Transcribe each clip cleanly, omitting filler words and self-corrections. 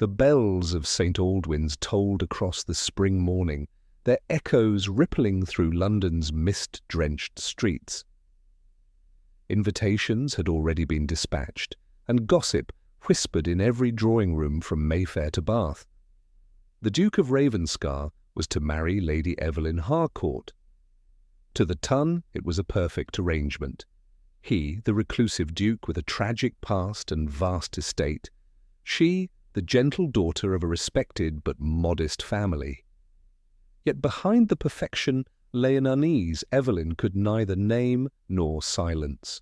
The bells of St. Aldwyn's tolled across the spring morning, their echoes rippling through London's mist-drenched streets. Invitations had already been dispatched, and gossip whispered in every drawing-room from Mayfair to Bath. The Duke of Ravenscar was to marry Lady Evelyn Harcourt. To the ton, it was a perfect arrangement. He, the reclusive duke with a tragic past and vast estate; she, the gentle daughter of a respected but modest family. Yet behind the perfection lay an unease Evelyn could neither name nor silence.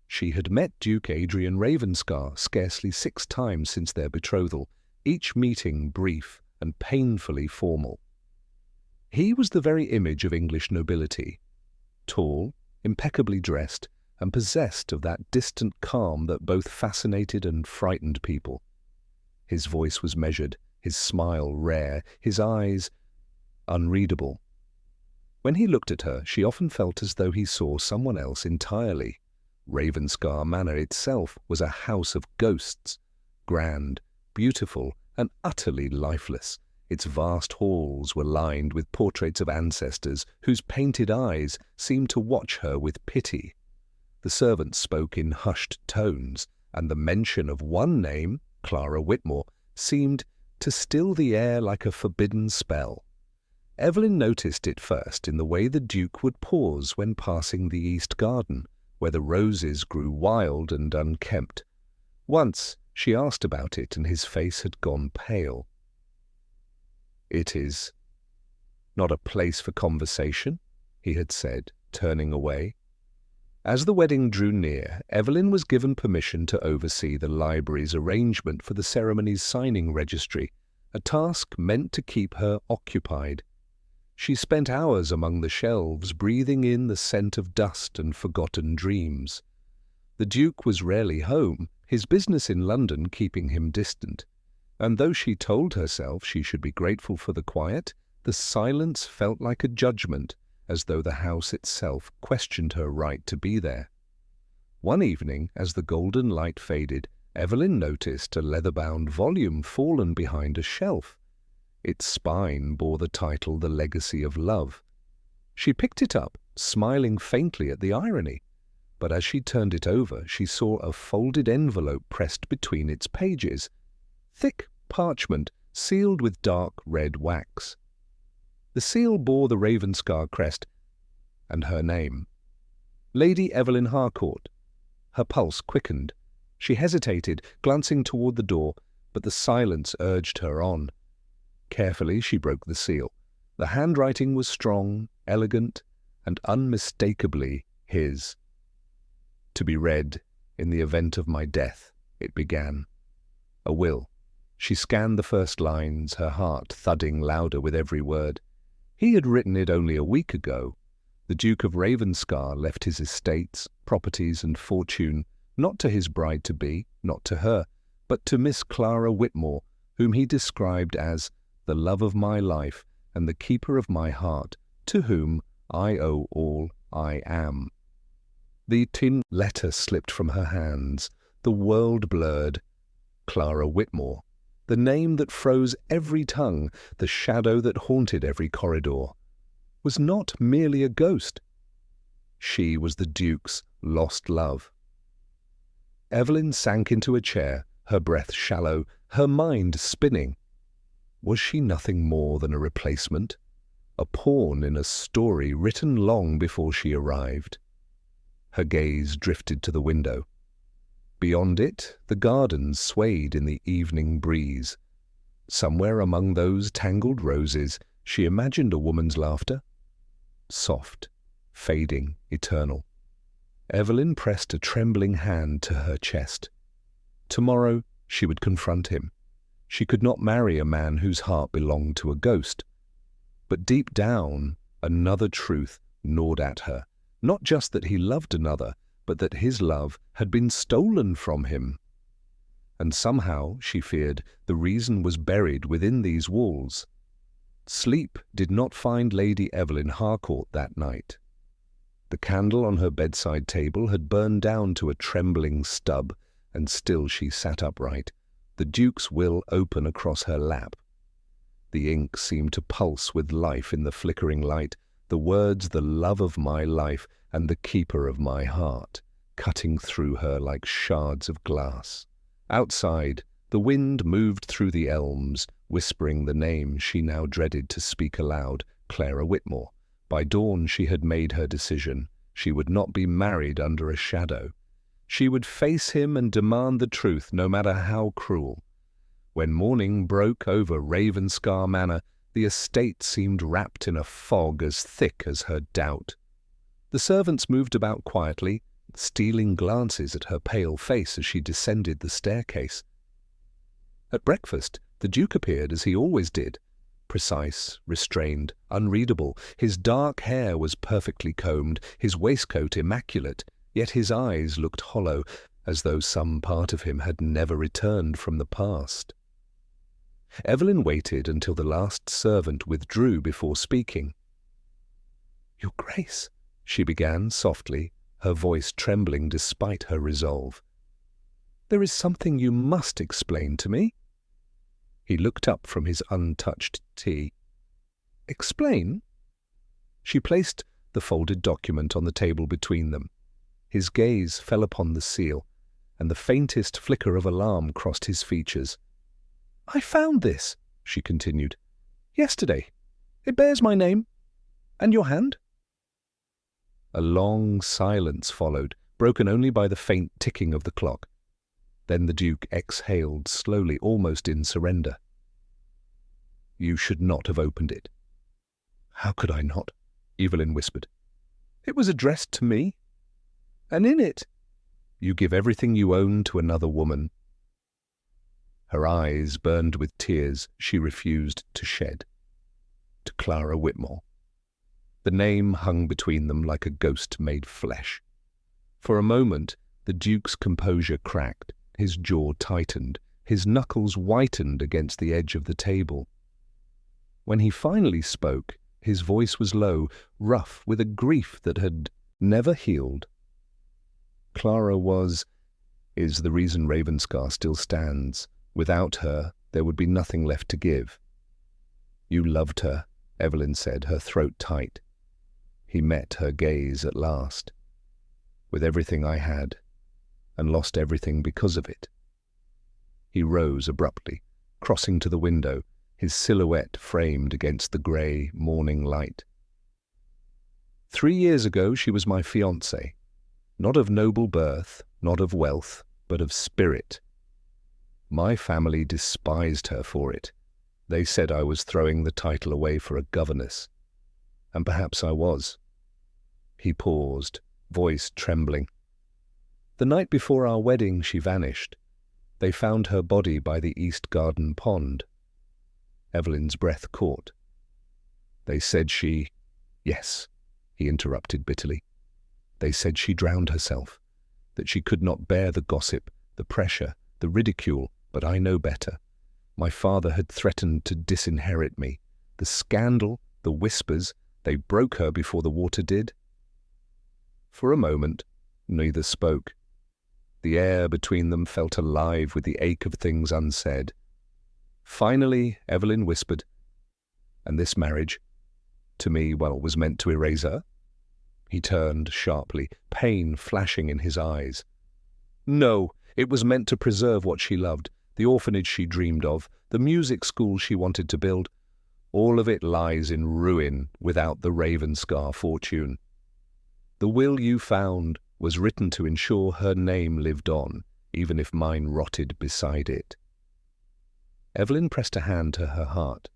She had met Duke Adrian Ravenscar scarcely 6 times since their betrothal, each meeting brief and painfully formal. He was the very image of English nobility, tall, impeccably dressed, and possessed of that distant calm that both fascinated and frightened people. His voice was measured, his smile rare, his eyes unreadable. When he looked at her, she often felt as though he saw someone else entirely. Ravenscar Manor itself was a house of ghosts, grand, beautiful, and utterly lifeless. Its vast halls were lined with portraits of ancestors whose painted eyes seemed to watch her with pity. The servants spoke in hushed tones, and the mention of one name, Clara Whitmore, seemed to still the air like a forbidden spell. Evelyn noticed it first in the way the Duke would pause when passing the East Garden, where the roses grew wild and unkempt. Once she asked about it, and his face had gone pale. "It is not a place for conversation," he had said, turning away. As the wedding drew near, Evelyn was given permission to oversee the library's arrangement for the ceremony's signing registry, a task meant to keep her occupied. She spent hours among the shelves, breathing in the scent of dust and forgotten dreams. The Duke was rarely home, his business in London keeping him distant, and though she told herself she should be grateful for the quiet, the silence felt like a judgment, as though the house itself questioned her right to be there. One evening, as the golden light faded, Evelyn noticed a leather-bound volume fallen behind a shelf. Its spine bore the title The Legacy of Love. She picked it up, smiling faintly at the irony, but as she turned it over, she saw a folded envelope pressed between its pages, thick parchment sealed with dark red wax. The seal bore the Ravenscar crest and her name, Lady Evelyn Harcourt. Her pulse quickened. She hesitated, glancing toward the door, but the silence urged her on. Carefully she broke the seal. The handwriting was strong, elegant, and unmistakably his. "To be read in the event of my death," it began. A will. She scanned the first lines, her heart thudding louder with every word. He had written it only a week ago. The Duke of Ravenscar left his estates, properties, and fortune, not to his bride-to-be, not to her, but to Miss Clara Whitmore, whom he described as the love of my life and the keeper of my heart, to whom I owe all I am. The tin letter slipped from her hands, the world blurred. Clara Whitmore, the name that froze every tongue, the shadow that haunted every corridor, was not merely a ghost. She was the Duke's lost love. Evelyn sank into a chair, her breath shallow, her mind spinning. Was she nothing more than a replacement, a pawn in a story written long before she arrived? Her gaze drifted to the window. Beyond it, the gardens swayed in the evening breeze. Somewhere among those tangled roses, she imagined a woman's laughter. Soft, fading, eternal. Evelyn pressed a trembling hand to her chest. Tomorrow she would confront him. She could not marry a man whose heart belonged to a ghost. But deep down, another truth gnawed at her. Not just that he loved another, but that his love had been stolen from him. And somehow, she feared, the reason was buried within these walls. Sleep did not find Lady Evelyn Harcourt that night. The candle on her bedside table had burned down to a trembling stub, and still she sat upright, the Duke's will open across her lap. The ink seemed to pulse with life in the flickering light, the words "the love of my life" and "the keeper of my heart" cutting through her like shards of glass. Outside, the wind moved through the elms, whispering the name she now dreaded to speak aloud, Clara Whitmore. By dawn she had made her decision. She would not be married under a shadow. She would face him and demand the truth, no matter how cruel. When morning broke over Ravenscar Manor, the estate seemed wrapped in a fog as thick as her doubt. The servants moved about quietly, stealing glances at her pale face as she descended the staircase. At breakfast, the Duke appeared as he always did, precise, restrained, unreadable. His dark hair was perfectly combed, his waistcoat immaculate, yet his eyes looked hollow, as though some part of him had never returned from the past. Evelyn waited until the last servant withdrew before speaking. "Your Grace," she began softly, her voice trembling despite her resolve. "There is something you must explain to me." He looked up from his untouched tea. "Explain?" She placed the folded document on the table between them. His gaze fell upon the seal, and the faintest flicker of alarm crossed his features. "I found this," she continued, "yesterday. It bears my name. And your hand?" A long silence followed, broken only by the faint ticking of the clock. Then the Duke exhaled slowly, almost in surrender. "You should not have opened it." "How could I not?" Evelyn whispered. "It was addressed to me. And in it—" "You give everything you own to another woman." Her eyes burned with tears she refused to shed. "To Clara Whitmore." The name hung between them like a ghost made flesh. For a moment, the Duke's composure cracked, his jaw tightened, his knuckles whitened against the edge of the table. When he finally spoke, his voice was low, rough, with a grief that had never healed. "Clara is the reason Ravenscar still stands. Without her, there would be nothing left to give." "You loved her," Evelyn said, her throat tight. He met her gaze at last. "With everything I had, and lost everything because of it." He rose abruptly, crossing to the window, his silhouette framed against the grey morning light. 3 years ago she was my fiancée, not of noble birth, not of wealth, but of spirit. My family despised her for it. They said I was throwing the title away for a governess. And perhaps I was. He paused, voice trembling. "The night before our wedding she vanished. They found her body by the East Garden pond." Evelyn's breath caught. "They said she—" "Yes," he interrupted bitterly. "They said she drowned herself, that she could not bear the gossip, the pressure, the ridicule, but I know better. My father had threatened to disinherit me. The scandal, the whispers, they broke her before the water did." For a moment, neither spoke. The air between them felt alive with the ache of things unsaid. Finally, Evelyn whispered, "And this marriage, to me, was meant to erase her?" He turned sharply, pain flashing in his eyes. "No, it was meant to preserve what she loved, the orphanage she dreamed of, the music school she wanted to build. All of it lies in ruin without the Ravenscar fortune. The will you found was written to ensure her name lived on, even if mine rotted beside it." Evelyn pressed a hand to her heart.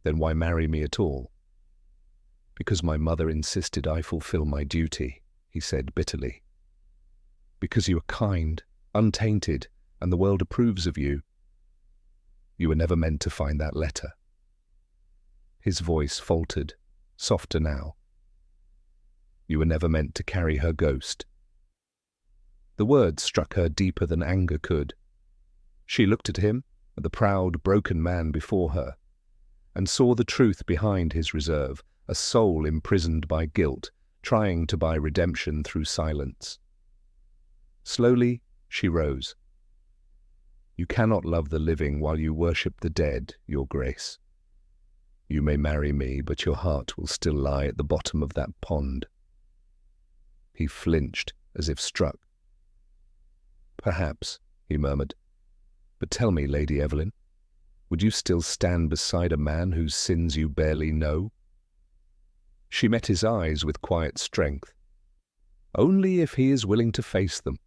"Then why marry me at all?" "Because my mother insisted I fulfill my duty," he said bitterly. "Because you are kind, untainted, and the world approves of you. You were never meant to find that letter." His voice faltered, softer now. "You were never meant to carry her ghost." The words struck her deeper than anger could. She looked at him, at the proud, broken man before her, and saw the truth behind his reserve, a soul imprisoned by guilt, trying to buy redemption through silence. Slowly, she rose. You cannot love the living while you worship the dead, Your Grace. You may marry me, but your heart will still lie at the bottom of that pond." He flinched, as if struck. "Perhaps," he murmured. "But tell me, Lady Evelyn, would you still stand beside a man whose sins you barely know?" She met his eyes with quiet strength. "Only if he is willing to face them."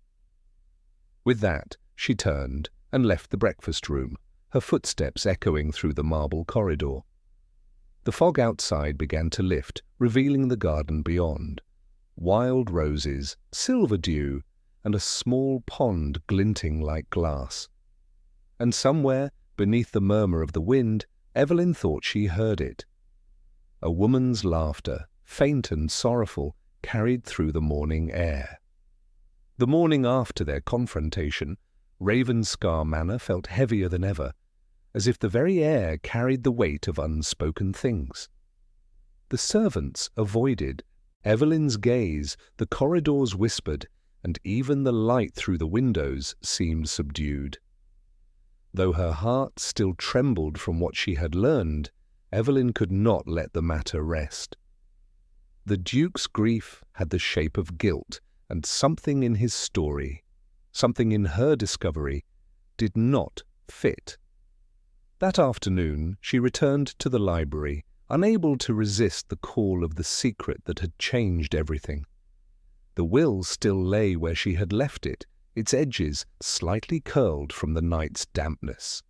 With that, she turned and left the breakfast room, her footsteps echoing through the marble corridor. The fog outside began to lift, revealing the garden beyond. Wild roses, silver dew, and a small pond glinting like glass. And somewhere, beneath the murmur of the wind, Evelyn thought she heard it. A woman's laughter, faint and sorrowful, carried through the morning air. The morning after their confrontation, Ravenscar Manor felt heavier than ever, as if the very air carried the weight of unspoken things. The servants avoided Evelyn's gaze, the corridors whispered, and even the light through the windows seemed subdued. Though her heart still trembled from what she had learned, Evelyn could not let the matter rest. The Duke's grief had the shape of guilt, and something in his story, something in her discovery, did not fit. That afternoon she returned to the library, unable to resist the call of the secret that had changed everything. The will still lay where she had left it, its edges slightly curled from the night's dampness.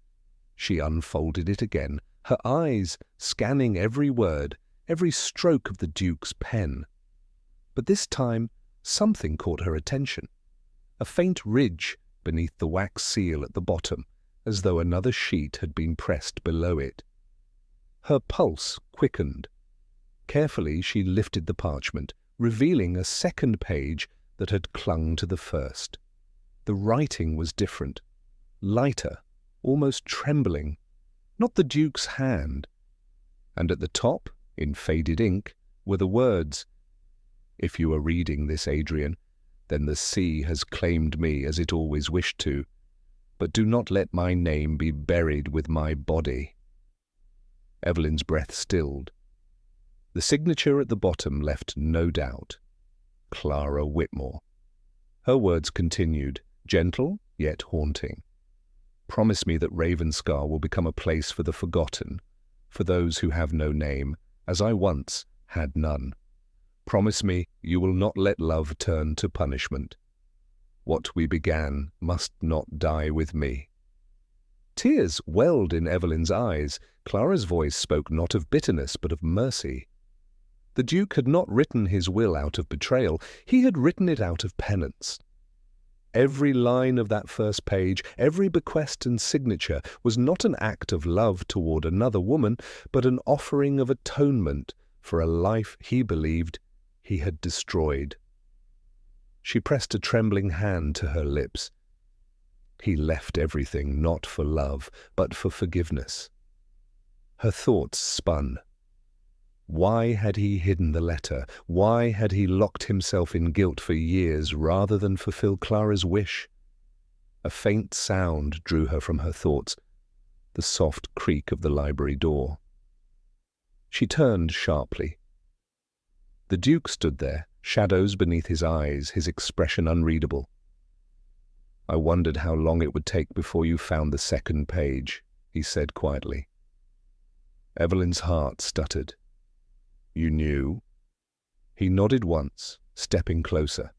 She unfolded it again, her eyes scanning every word, every stroke of the Duke's pen. But this time something caught her attention. A faint ridge beneath the wax seal at the bottom, as though another sheet had been pressed below it. Her pulse quickened. Carefully she lifted the parchment, revealing a second page that had clung to the first. The writing was different, lighter, almost trembling, not the Duke's hand. And at the top, in faded ink, were the words, "If you are reading this, Adrian, then the sea has claimed me as it always wished to, but do not let my name be buried with my body." Evelyn's breath stilled. The signature at the bottom left no doubt. Clara Whitmore. Her words continued, gentle yet haunting. "Promise me that Ravenscar will become a place for the forgotten, for those who have no name, as I once had none. Promise me you will not let love turn to punishment. What we began must not die with me." Tears welled in Evelyn's eyes. Clara's voice spoke not of bitterness but of mercy. The Duke had not written his will out of betrayal, he had written it out of penance. Every line of that first page, every bequest and signature, was not an act of love toward another woman, but an offering of atonement for a life he believed he had destroyed. She pressed a trembling hand to her lips. He left everything not for love, but for forgiveness. Her thoughts spun. Why had he hidden the letter? Why had he locked himself in guilt for years rather than fulfill Clara's wish? A faint sound drew her from her thoughts, the soft creak of the library door. She turned sharply. The Duke stood there, shadows beneath his eyes, his expression unreadable. "I wondered how long it would take before you found the second page," he said quietly. Evelyn's heart stuttered. "You knew?" He nodded once, stepping closer.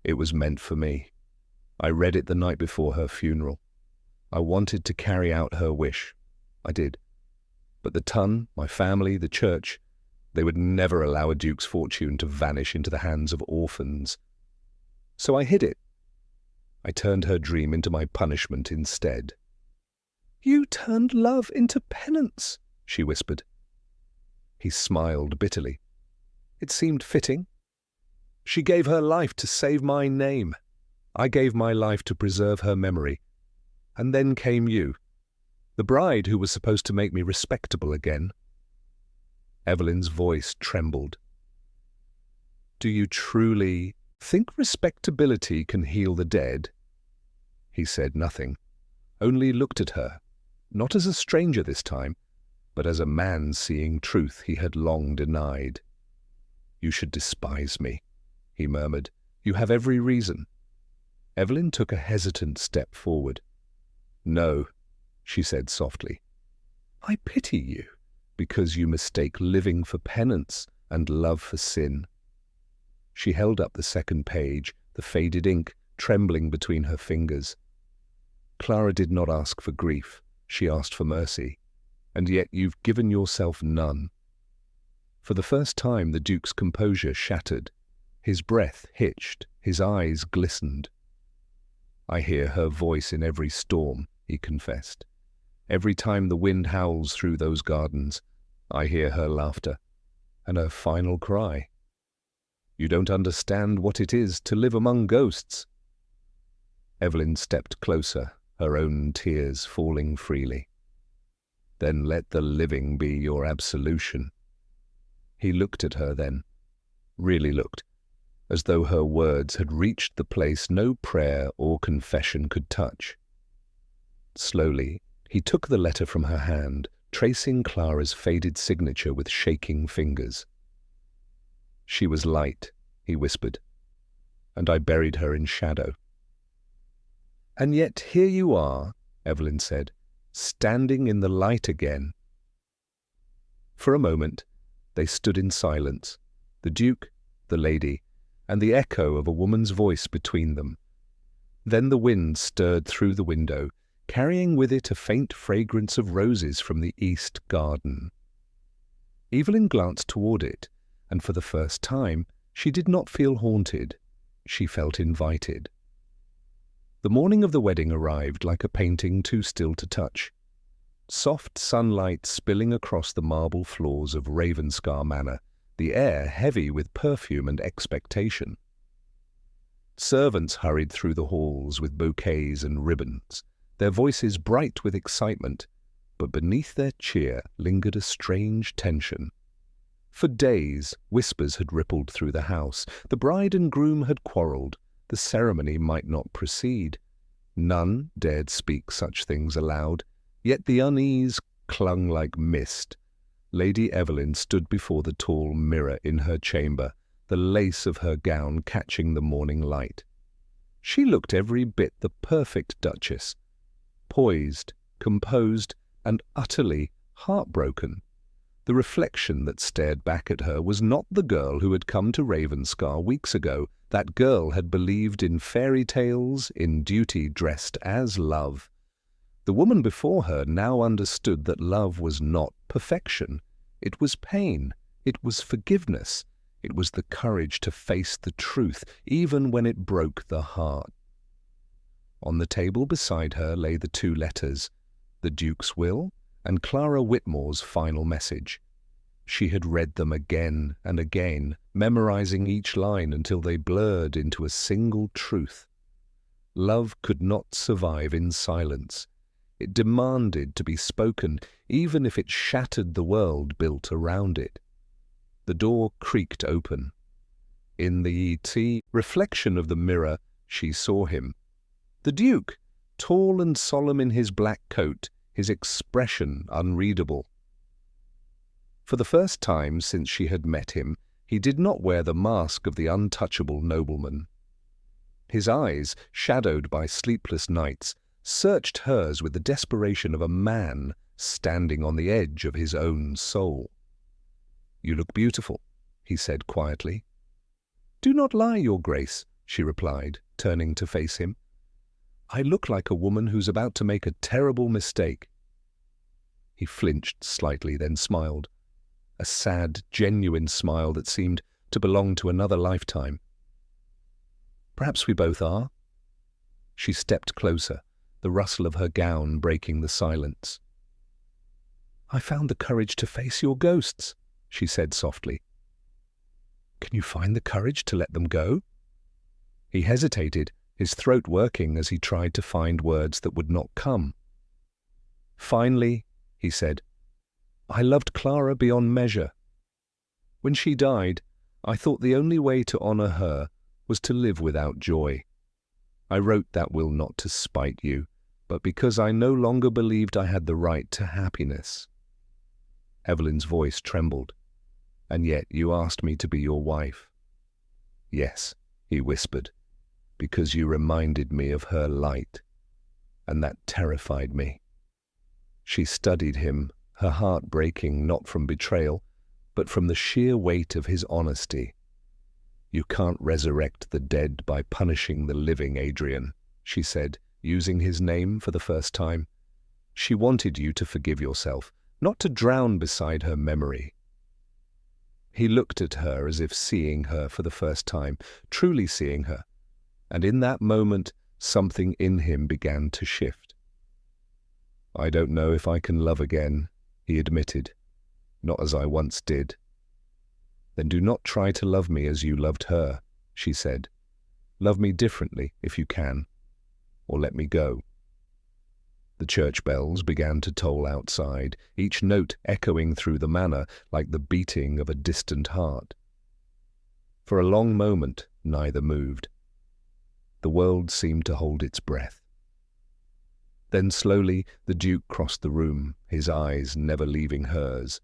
"It was meant for me. I read it the night before her funeral. I wanted to carry out her wish. I did. But the ton, my family, the church, they would never allow a duke's fortune to vanish into the hands of orphans. So I hid it. I turned her dream into my punishment instead." "You turned love into penance," she whispered. He smiled bitterly. It seemed fitting. She gave her life to save my name. I gave my life to preserve her memory. And then came you, the bride who was supposed to make me respectable again. Evelyn's voice trembled. "Do you truly think respectability can heal the dead?" He said nothing. only looked at her, not as a stranger this time, but as a man seeing truth he had long denied. "You should despise me," he murmured. "You have every reason." Evelyn took a hesitant step forward. "No," she said softly. "I pity you, because you mistake living for penance and love for sin." She held up the second page, the faded ink trembling between her fingers. "Clara did not ask for grief, she asked for mercy, and yet you've given yourself none." For the first time the Duke's composure shattered. His breath hitched, his eyes glistened. "I hear her voice in every storm," he confessed. "Every time the wind howls through those gardens, I hear her laughter, and her final cry. You don't understand what it is to live among ghosts." Evelyn stepped closer, her own tears falling freely. "Then let the living be your absolution." He looked at her then, really looked, as though her words had reached the place no prayer or confession could touch. Slowly, he took the letter from her hand, tracing Clara's faded signature with shaking fingers. "She was light," he whispered, "and I buried her in shadow." "And yet here you are," Evelyn said, "standing in the light again." For a moment, they stood in silence, the Duke, the lady, and the echo of a woman's voice between them. Then the wind stirred through the window, carrying with it a faint fragrance of roses from the east garden. Evelyn glanced toward it, and for the first time she did not feel haunted. She felt invited. The morning of the wedding arrived like a painting too still to touch. Soft sunlight spilling across the marble floors of Ravenscar Manor, the air heavy with perfume and expectation. Servants hurried through the halls with bouquets and ribbons, their voices bright with excitement, but beneath their cheer lingered a strange tension. For days, whispers had rippled through the house. The bride and groom had quarrelled. The ceremony might not proceed. None dared speak such things aloud, yet the unease clung like mist. Lady Evelyn stood before the tall mirror in her chamber, the lace of her gown catching the morning light. She looked every bit the perfect duchess, poised, composed, and utterly heartbroken. The reflection that stared back at her was not the girl who had come to Ravenscar weeks ago. That girl had believed in fairy tales, in duty dressed as love. The woman before her now understood that love was not perfection. It was pain. It was forgiveness. It was the courage to face the truth, even when it broke the heart. On the table beside her lay the two letters, the Duke's will and Clara Whitmore's final message. She had read them again and again, memorizing each line until they blurred into a single truth. Love could not survive in silence. It demanded to be spoken, even if it shattered the world built around it. The door creaked open. In the reflection of the mirror, she saw him. The Duke, tall and solemn in his black coat, his expression unreadable. For the first time since she had met him, he did not wear the mask of the untouchable nobleman. His eyes, shadowed by sleepless nights, searched hers with the desperation of a man standing on the edge of his own soul. "You look beautiful," he said quietly. "Do not lie, Your Grace," she replied, turning to face him. "I look like a woman who's about to make a terrible mistake." He flinched slightly, then smiled. A sad, genuine smile that seemed to belong to another lifetime. "Perhaps we both are." She stepped closer, the rustle of her gown breaking the silence. "I found the courage to face your ghosts," she said softly. "Can you find the courage to let them go?" He hesitated, his throat working as he tried to find words that would not come. Finally, he said, "I loved Clara beyond measure. When she died, I thought the only way to honor her was to live without joy. I wrote that will not to spite you, but because I no longer believed I had the right to happiness." Evelyn's voice trembled. "And yet you asked me to be your wife." "Yes," he whispered, "because you reminded me of her light, and that terrified me." She studied him, her heart breaking not from betrayal, but from the sheer weight of his honesty. "You can't resurrect the dead by punishing the living, Adrian," she said, using his name for the first time. "She wanted you to forgive yourself, not to drown beside her memory." He looked at her as if seeing her for the first time, truly seeing her, and in that moment something in him began to shift. "I don't know if I can love again," he admitted. "Not as I once did." "Then do not try to love me as you loved her," she said. "Love me differently if you can, or let me go." The church bells began to toll outside, each note echoing through the manor like the beating of a distant heart. For a long moment neither moved. The world seemed to hold its breath. Then slowly the Duke crossed the room, his eyes never leaving hers.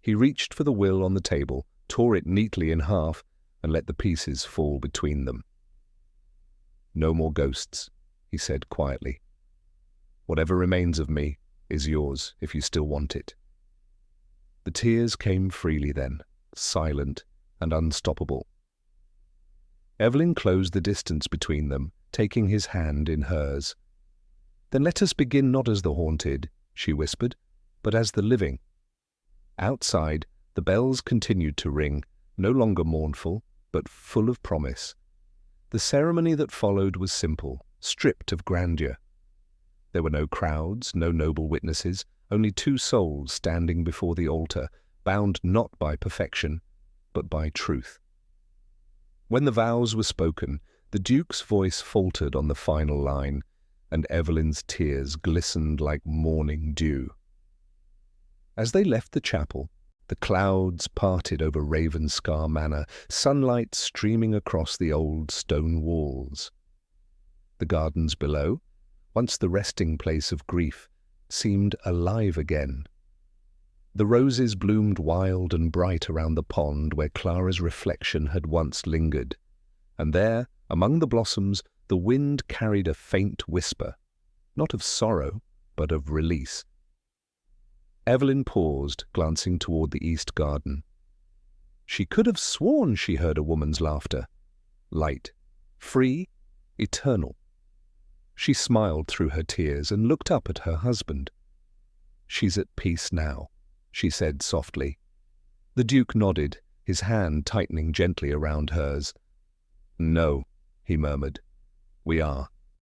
He reached for the will on the table, tore it neatly in half, and let the pieces fall between them. "No more ghosts," he said quietly. "Whatever remains of me is yours if you still want it." The tears came freely then, silent and unstoppable. Evelyn closed the distance between them, taking his hand in hers. "Then let us begin not as the haunted," she whispered, "but as the living." Outside, the bells continued to ring, no longer mournful, but full of promise. The ceremony that followed was simple, stripped of grandeur. There were no crowds, no noble witnesses, only two souls standing before the altar, bound not by perfection, but by truth. When the vows were spoken, the Duke's voice faltered on the final line, and Evelyn's tears glistened like morning dew. As they left the chapel, the clouds parted over Ravenscar Manor, sunlight streaming across the old stone walls. The gardens below, once the resting place of grief, seemed alive again. The roses bloomed wild and bright around the pond where Clara's reflection had once lingered, and there, among the blossoms, the wind carried a faint whisper, not of sorrow, but of release. Evelyn paused, glancing toward the east garden. She could have sworn she heard a woman's laughter, light, free, eternal. She smiled through her tears and looked up at her husband. "She's at peace now," she said softly. The Duke nodded, his hand tightening gently around hers. "No," he murmured, "we are."